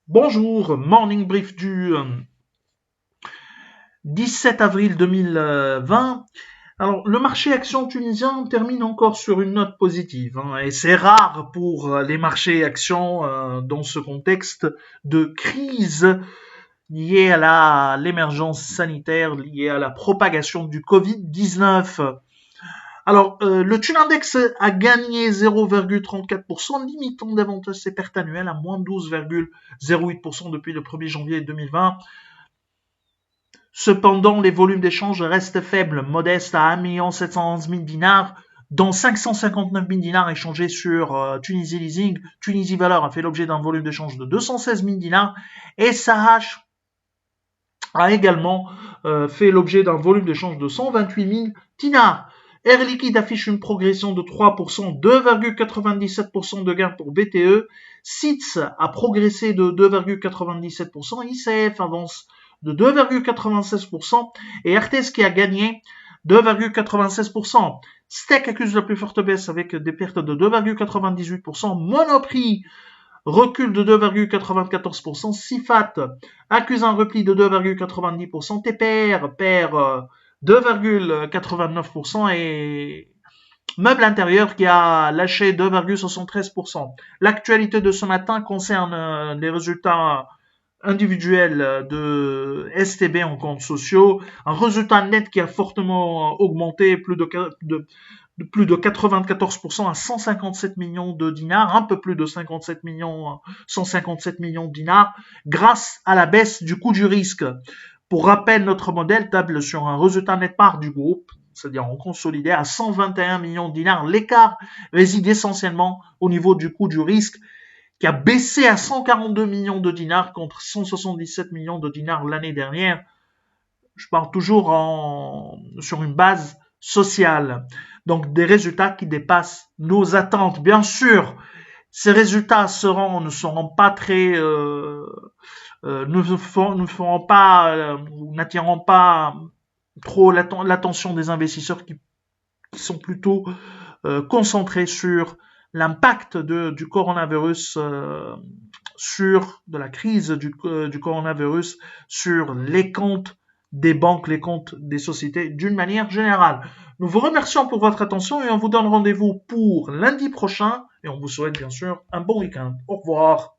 Bonjour, morning brief du 17 avril 2020. Alors, le marché action tunisien termine encore sur une note positive, et c'est rare pour les marchés actions dans ce contexte de crise liée à l'émergence sanitaire, liée à la propagation du Covid-19. Alors, le Thune Index a gagné 0,34%, limitant davantage ses pertes annuelles à moins 12,08% depuis le 1er janvier 2020. Cependant, les volumes d'échange restent faibles, modestes à 1 711 000 dinars, dont 559 000 dinars échangés sur Tunisie Leasing. Tunisie Valeur a fait l'objet d'un volume d'échange de 216 000 dinars et Sahaj a également fait l'objet d'un volume d'échange de 128 000 dinars. Air Liquide affiche une progression de 3%, 2,97% de gain pour BTE. SITS a progressé de 2,97%. ICF avance de 2,96% et RTS qui a gagné 2,96%. Steak accuse la plus forte baisse avec des pertes de 2,98%. Monoprix recule de 2,94%. Sifat accuse un repli de 2,90%. TPR perd 2,89% et Meuble intérieur qui a lâché 2,73%. L'actualité de ce matin concerne les résultats individuels de STB en comptes sociaux, un résultat net qui a fortement augmenté, plus de 94% à 157 millions de dinars, un peu plus de 157 millions de dinars, grâce à la baisse du coût du risque. Pour rappel, notre modèle table sur un résultat net part du groupe, c'est-à-dire en consolidé à 121 millions de dinars. L'écart réside essentiellement au niveau du coût du risque, qui a baissé à 142 millions de dinars contre 177 millions de dinars l'année dernière. Je parle toujours sur une base sociale. Donc des résultats qui dépassent nos attentes. Bien sûr, ces résultats ne seront pas très, n'attireront pas trop l'attention des investisseurs qui sont plutôt concentrés sur l'impact du coronavirus, de la crise du coronavirus sur les comptes des banques, les comptes des sociétés d'une manière générale. Nous vous remercions pour votre attention et on vous donne rendez-vous pour lundi prochain et on vous souhaite bien sûr un bon week-end. Au revoir.